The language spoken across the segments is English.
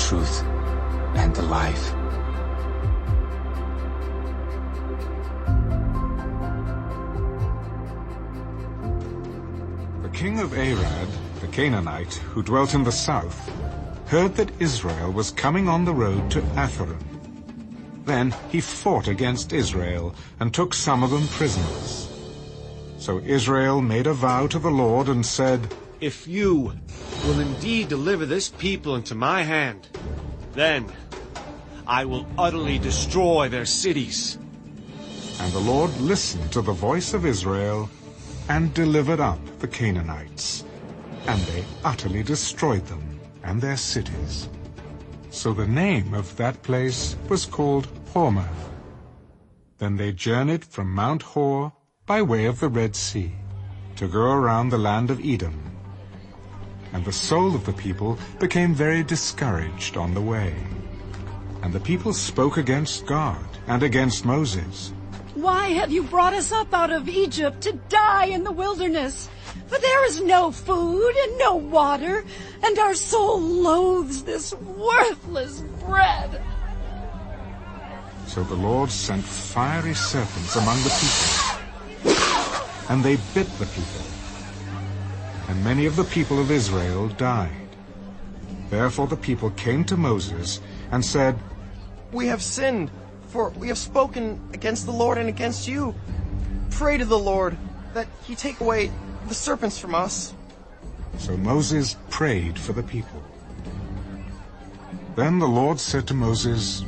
truth and the life. The king of Arad, the Canaanite, who dwelt in the south, heard that Israel was coming on the road to Atharim. Then he fought against Israel and took some of them prisoners. So Israel made a vow to the Lord and said, "If you will indeed deliver this people into my hand, then I will utterly destroy their cities." And the Lord listened to the voice of Israel and delivered up the Canaanites, and they utterly destroyed them and their cities. So the name of that place was called Hormah. Then they journeyed from Mount Hor by way of the Red Sea to go around the land of Edom. And the soul of the people became very discouraged on the way. And the people spoke against God and against Moses. "Why have you brought us up out of Egypt to die in the wilderness? For there is no food and no water, and our soul loathes this worthless bread." So the Lord sent fiery serpents among the people, and they bit the people. And many of the people of Israel died. Therefore the people came to Moses and said, "We have sinned, for we have spoken against the Lord and against you. Pray to the Lord that he take away the serpents from us." So Moses prayed for the people. Then the Lord said to Moses,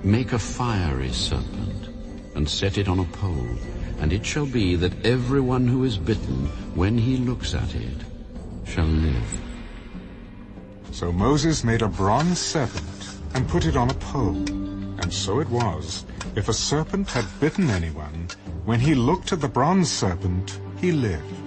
"Make a fiery serpent, and set it on a pole, and it shall be that everyone who is bitten, when he looks at it, shall live." So Moses made a bronze serpent and put it on a pole. And so it was, if a serpent had bitten anyone, when he looked at the bronze serpent, he lived.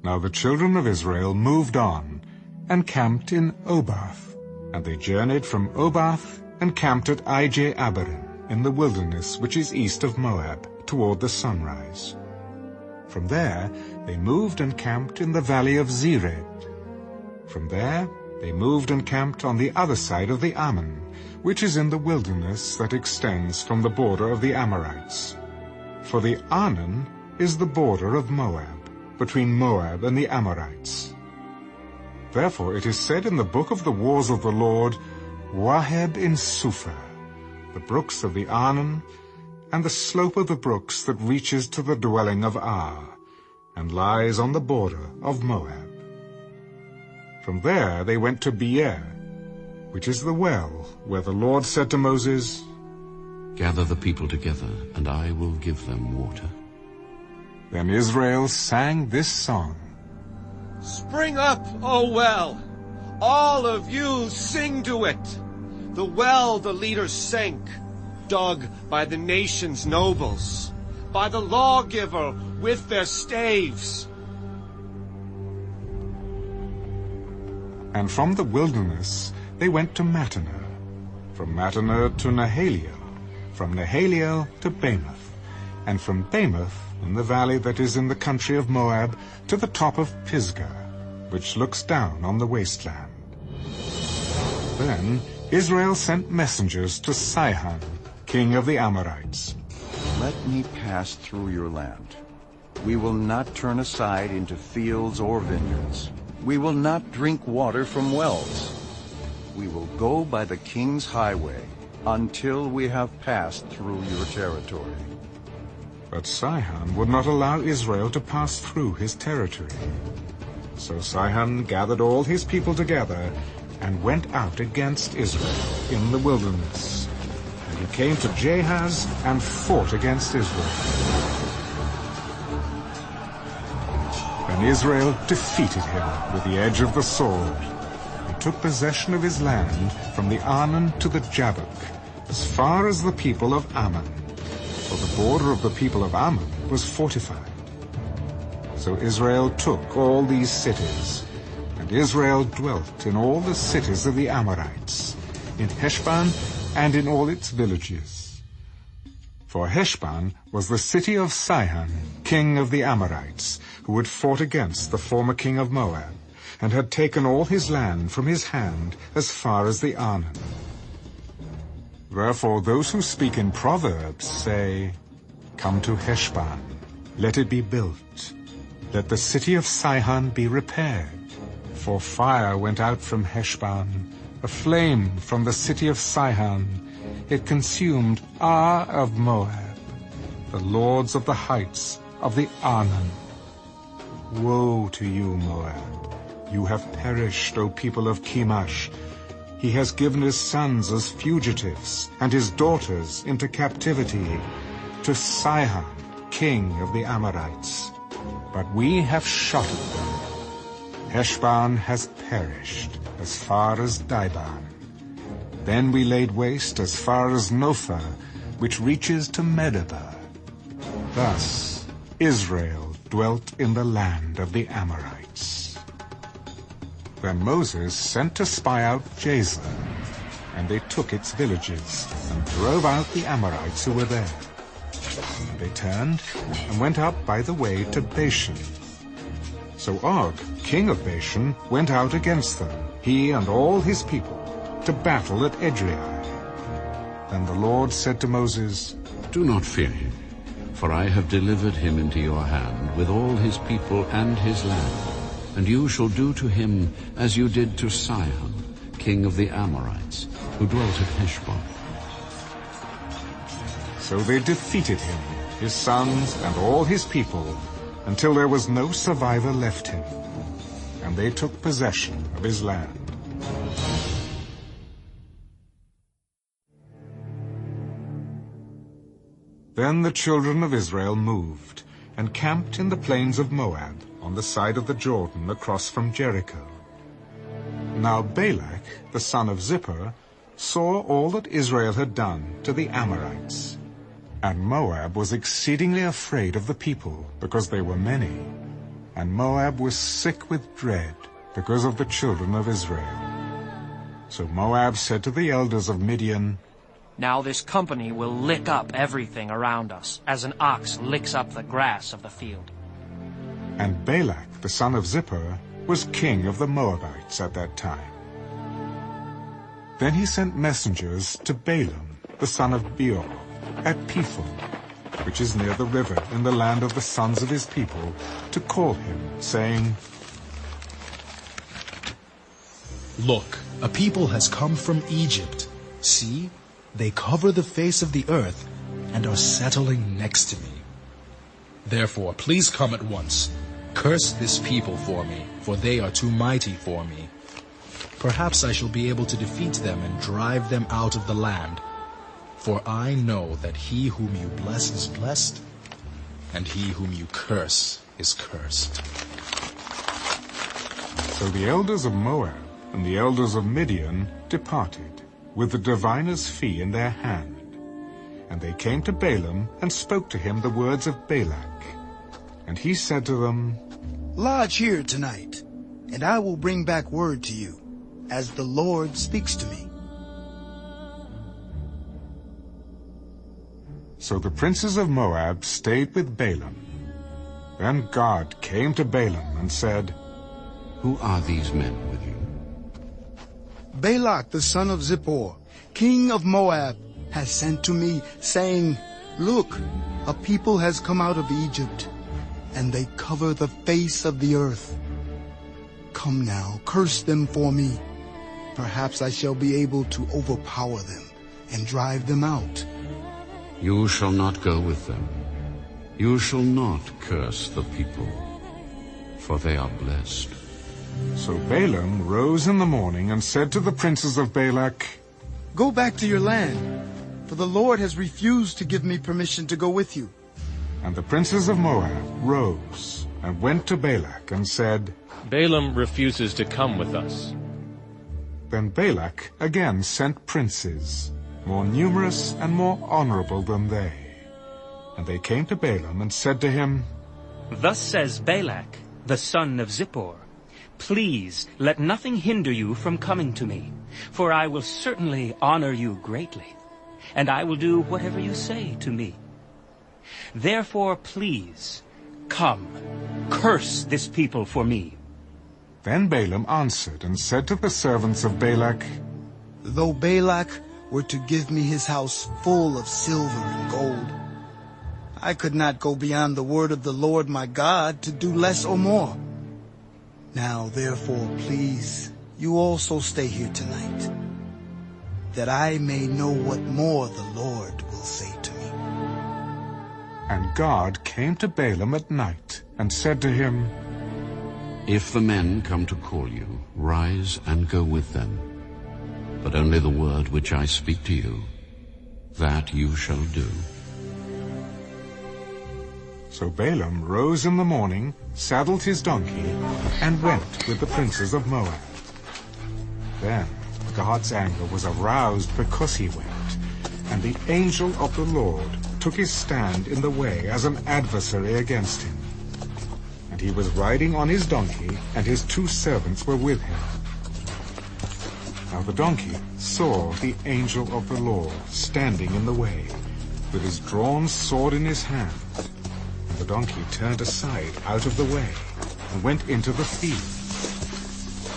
Now the children of Israel moved on and camped in Obath. And they journeyed from Obath and camped at Ije-Abarim in the wilderness which is east of Moab, toward the sunrise. From there they moved and camped in the valley of Zered. From there they moved and camped on the other side of the Ammon, which is in the wilderness that extends from the border of the Amorites. For the Arnon is the border of Moab, between Moab and the Amorites. Therefore it is said in the book of the wars of the Lord, Waheb in Suphah, the brooks of the Arnon, and the slope of the brooks that reaches to the dwelling of Ar, and lies on the border of Moab. From there they went to Beer, which is the well where the Lord said to Moses, "Gather the people together, and I will give them water." Then Israel sang this song. "Spring up, O well! All of you sing to it! The well the leaders sank, dug by the nation's nobles, by the lawgiver with their staves." And from the wilderness they went to Mattanah, from Mattanah to Nahaliel, from Nahaliel to Bamoth, and from Bamoth in the valley that is in the country of Moab to the top of Pisgah, which looks down on the wasteland. Then Israel sent messengers to Sihon, king of the Amorites. "Let me pass through your land. We will not turn aside into fields or vineyards. We will not drink water from wells. We will go by the king's highway until we have passed through your territory." But Sihon would not allow Israel to pass through his territory. So Sihon gathered all his people together and went out against Israel in the wilderness. And he came to Jahaz and fought against Israel. Then Israel defeated him with the edge of the sword, and took possession of his land from the Arnon to the Jabbok, as far as the people of Ammon. For the border of the people of Ammon was fortified. So Israel took all these cities, and Israel dwelt in all the cities of the Amorites, in Heshbon and in all its villages. For Heshbon was the city of Sihon, king of the Amorites, who had fought against the former king of Moab, and had taken all his land from his hand as far as the Arnon. Therefore those who speak in Proverbs say, "Come to Heshbon, let it be built. Let the city of Sihon be repaired. For fire went out from Heshbon, a flame from the city of Sihon. It consumed Ar of Moab, the lords of the heights of the Arnon. Woe to you, Moab! You have perished, O people of Chemosh. He has given his sons as fugitives, and his daughters into captivity, to Sihon, king of the Amorites. But we have shattered them. Heshbon has perished as far as Dibon. Then we laid waste as far as Nophah, which reaches to Medeba. Thus Israel dwelt in the land of the Amorites. Then Moses sent to spy out Jazer, and they took its villages and drove out the Amorites who were there. And they turned and went up by the way to Bashan. So Og, king of Bashan, went out against them, he and all his people, to battle at Edrei. Then the Lord said to Moses, Do not fear him, for I have delivered him into your hand with all his people and his land. And you shall do to him as you did to Sihon, king of the Amorites, who dwelt at Heshbon. So they defeated him, his sons and all his people, until there was no survivor left him, and they took possession of his land. Then the children of Israel moved and camped in the plains of Moab, on the side of the Jordan across from Jericho. Now Balak, the son of Zippor, saw all that Israel had done to the Amorites. And Moab was exceedingly afraid of the people, because they were many. And Moab was sick with dread, because of the children of Israel. So Moab said to the elders of Midian, Now this company will lick up everything around us, as an ox licks up the grass of the field. And Balak, the son of Zippor, was king of the Moabites at that time. Then he sent messengers to Balaam, the son of Beor, at Pethor, which is near the river in the land of the sons of his people, to call him, saying, Look, a people has come from Egypt. See, they cover the face of the earth and are settling next to me. Therefore, please come at once. Curse this people for me, for they are too mighty for me. Perhaps I shall be able to defeat them and drive them out of the land. For I know that he whom you bless is blessed, and he whom you curse is cursed. So the elders of Moab and the elders of Midian departed, with the diviner's fee in their hand. And they came to Balaam and spoke to him the words of Balak. And he said to them, Lodge here tonight, and I will bring back word to you, as the Lord speaks to me. So the princes of Moab stayed with Balaam. Then God came to Balaam and said, Who are these men with you? Balak the son of Zippor, king of Moab, has sent to me, saying, Look, a people has come out of Egypt, and they cover the face of the earth. Come now, curse them for me. Perhaps I shall be able to overpower them and drive them out. You shall not go with them. You shall not curse the people, for they are blessed. So Balaam rose in the morning and said to the princes of Balak, Go back to your land, for the Lord has refused to give me permission to go with you. And the princes of Moab rose and went to Balak and said, Balaam refuses to come with us. Then Balak again sent princes, more numerous and more honorable than they. And they came to Balaam and said to him, Thus says Balak, the son of Zippor, Please let nothing hinder you from coming to me, for I will certainly honor you greatly, and I will do whatever you say to me. Therefore, please, come, curse this people for me. Then Balaam answered and said to the servants of Balak, Though Balak were to give me his house full of silver and gold, I could not go beyond the word of the Lord my God to do less or more. Now therefore, please, you also stay here tonight, that I may know what more the Lord will say to me. And God came to Balaam at night and said to him, If the men come to call you, rise and go with them. But only the word which I speak to you, that you shall do. So Balaam rose in the morning, saddled his donkey, and went with the princes of Moab. Then God's anger was aroused because he went, and the angel of the Lord took his stand in the way as an adversary against him. And he was riding on his donkey, and his 2 servants were with him. Now the donkey saw the angel of the Lord standing in the way, with his drawn sword in his hand. And the donkey turned aside out of the way, and went into the field.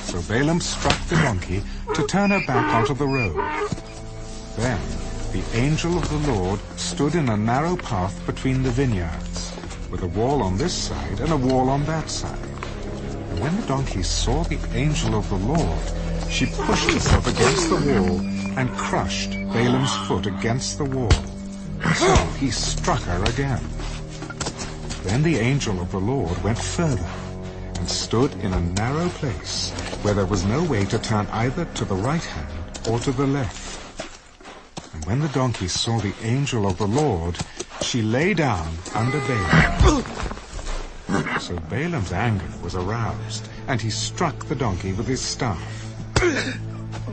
So Balaam struck the donkey to turn her back onto the road. Then the angel of the Lord stood in a narrow path between the vineyards, with a wall on this side and a wall on that side. And when the donkey saw the angel of the Lord, she pushed herself against the wall and crushed Balaam's foot against the wall. So he struck her again. Then the angel of the Lord went further and stood in a narrow place where there was no way to turn either to the right hand or to the left. And when the donkey saw the angel of the Lord, she lay down under Balaam. So Balaam's anger was aroused, and he struck the donkey with his staff.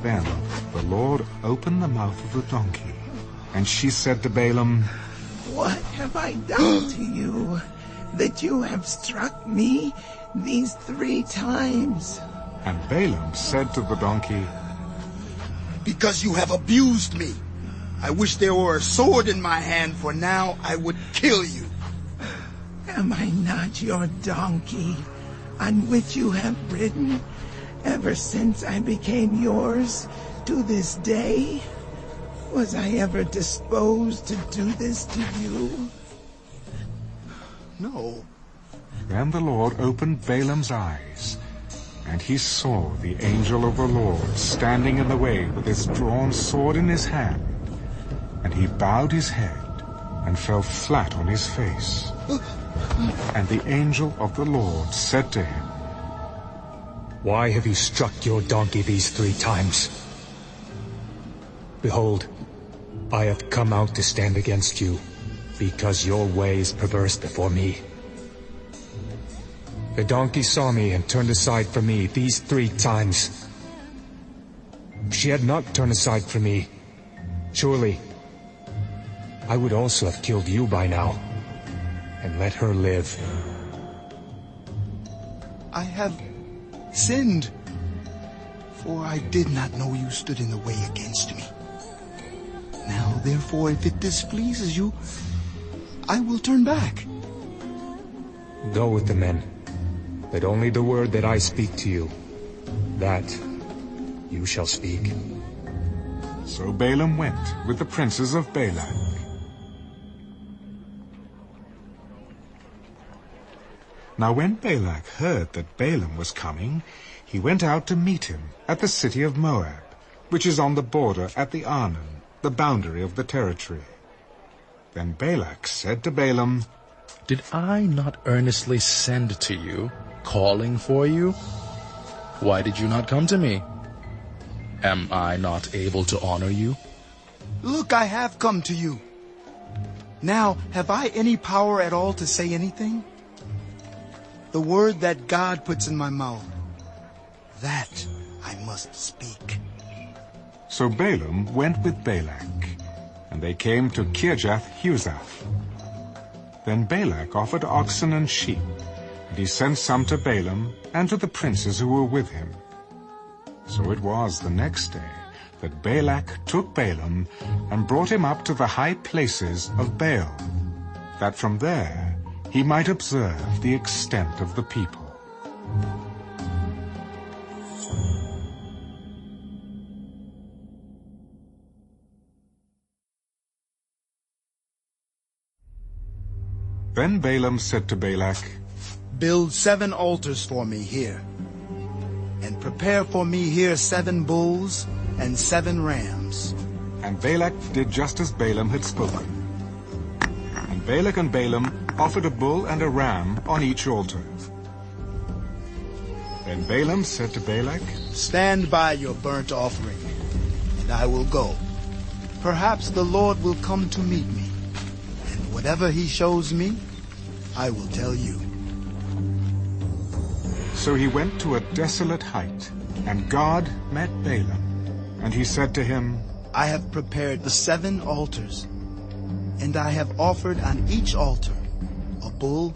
Then the Lord opened the mouth of the donkey, and she said to Balaam, What have I done to you, that you have struck me these 3 times? And Balaam said to the donkey, Because you have abused me. I wish there were a sword in my hand, for now I would kill you. Am I not your donkey, on which you have ridden ever since I became yours to this day? Was I ever disposed to do this to you? No. Then the Lord opened Balaam's eyes, and he saw the angel of the Lord standing in the way with his drawn sword in his hand. And he bowed his head and fell flat on his face. And the angel of the Lord said to him, Why have you struck your donkey these 3 times? Behold, I have come out to stand against you, because your way is perverse before me. The donkey saw me and turned aside from me these 3 times. If she had not turned aside from me, surely I would also have killed you by now, and let her live. I have sinned, for I did not know you stood in the way against me. Now, therefore, if it displeases you, I will turn back. Go with the men, but only the word that I speak to you, that you shall speak. So Balaam went with the princes of Balak. Now when Balak heard that Balaam was coming, he went out to meet him at the city of Moab, which is on the border at the Arnon, the boundary of the territory. Then Balak said to Balaam, Did I not earnestly send to you, calling for you? Why did you not come to me? Am I not able to honor you? Look, I have come to you. Now, have I any power at all to say anything? The word that God puts in my mouth, that I must speak. So Balaam went with Balak, and they came to Kirjath-Huzath. Then Balak offered oxen and sheep, and he sent some to Balaam and to the princes who were with him. So it was the next day that Balak took Balaam and brought him up to the high places of Baal, that from there he might observe the extent of the people. Then Balaam said to Balak, Build 7 altars for me here, and prepare for me here 7 bulls and 7 rams. And Balak did just as Balaam had spoken. And Balak and Balaam offered a bull and a ram on each altar. Then Balaam said to Balak, Stand by your burnt offering, and I will go. Perhaps the Lord will come to meet me, and whatever he shows me, I will tell you. So he went to a desolate height, and God met Balaam. And he said to him, I have prepared the 7 altars, and I have offered on each altar a bull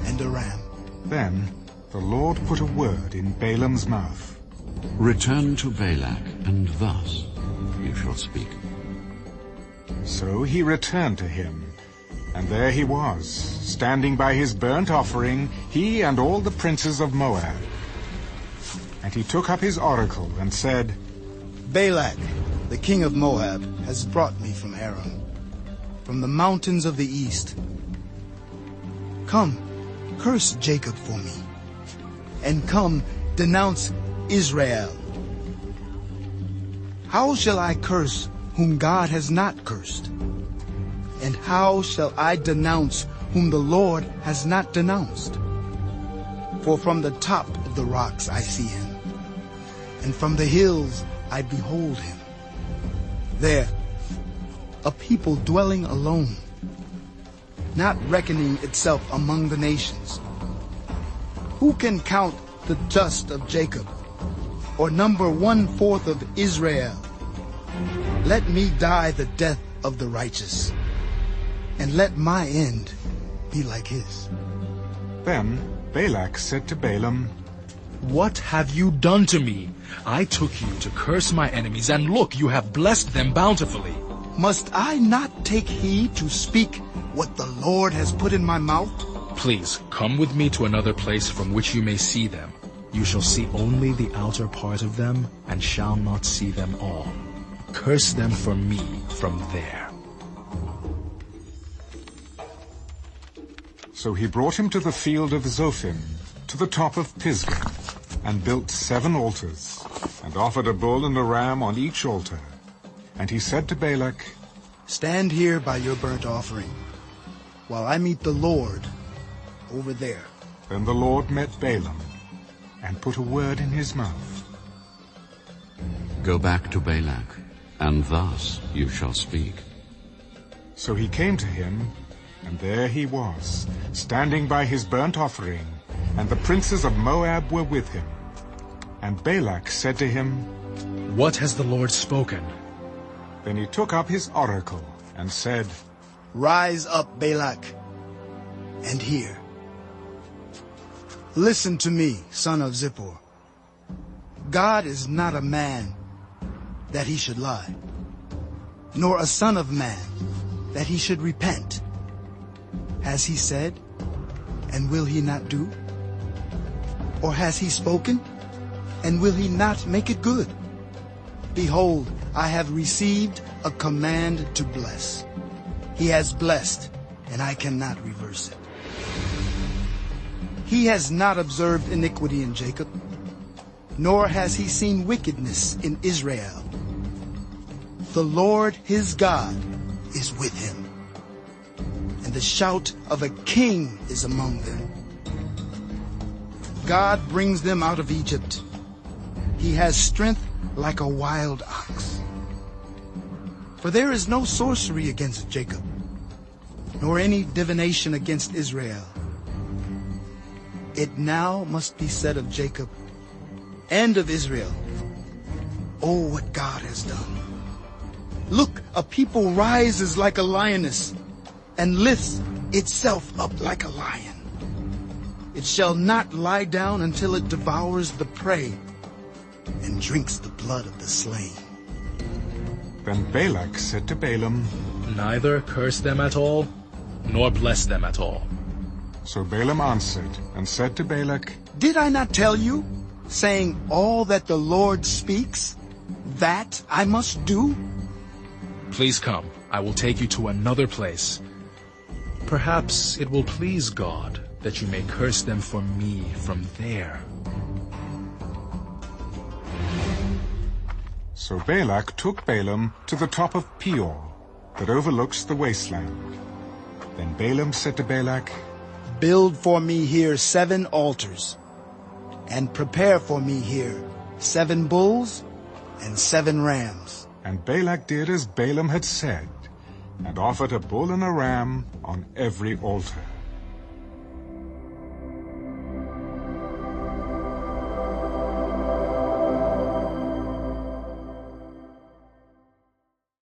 and a ram. Then the Lord put a word in Balaam's mouth. Return to Balak, and thus you shall speak. So he returned to him, and there he was, standing by his burnt offering, he and all the princes of Moab. And he took up his oracle and said, Balak, the king of Moab, has brought me from Aram, from the mountains of the east. Come, curse Jacob for me, and come, denounce Israel. How shall I curse whom God has not cursed? And how shall I denounce whom the Lord has not denounced? For from the top of the rocks I see him, and from the hills I behold him. There, a people dwelling alone, not reckoning itself among the nations. Who can count the dust of Jacob, or number 1/4 of Israel? Let me die the death of the righteous, and let my end be like his. Then Balak said to Balaam, What have you done to me? I took you to curse my enemies, and look, you have blessed them bountifully. Must I not take heed to speak what the Lord has put in my mouth? Please, come with me to another place from which you may see them. You shall see only the outer part of them, and shall not see them all. Curse them for me from there. So he brought him to the field of Zophim, to the top of Pisgah, and built 7 altars, and offered a bull and a ram on each altar. And he said to Balak, Stand here by your burnt offering, while I meet the Lord over there. Then the Lord met Balaam, and put a word in his mouth. Go back to Balak, and thus you shall speak. So he came to him, and there he was, standing by his burnt offering, and the princes of Moab were with him. And Balak said to him, What has the Lord spoken? Then he took up his oracle, and said, Rise up, Balak, and hear. Listen to me, son of Zippor. God is not a man that he should lie, nor a son of man that he should repent. Has he said, and will he not do? Or has he spoken, and will he not make it good? Behold, I have received a command to bless. He has blessed, and I cannot reverse it. He has not observed iniquity in Jacob, nor has he seen wickedness in Israel. The Lord his God is with him, and the shout of a king is among them. God brings them out of Egypt. He has strength like a wild ox. For there is no sorcery against Jacob, nor any divination against Israel. It now must be said of Jacob and of Israel, oh, what God has done. Look, a people rises like a lioness and lifts itself up like a lion. It shall not lie down until it devours the prey and drinks the blood of the slain. Then Balak said to Balaam, Neither curse them at all, nor bless them at all. So Balaam answered and said to Balak, Did I not tell you, saying, all that the Lord speaks, that I must do? Please come, I will take you to another place. Perhaps it will please God that you may curse them for me from there. So Balak took Balaam to the top of Peor, that overlooks the wasteland. Then Balaam said to Balak, Build for me here 7 altars, and prepare for me here 7 bulls and 7 rams. And Balak did as Balaam had said, and offered a bull and a ram on every altar.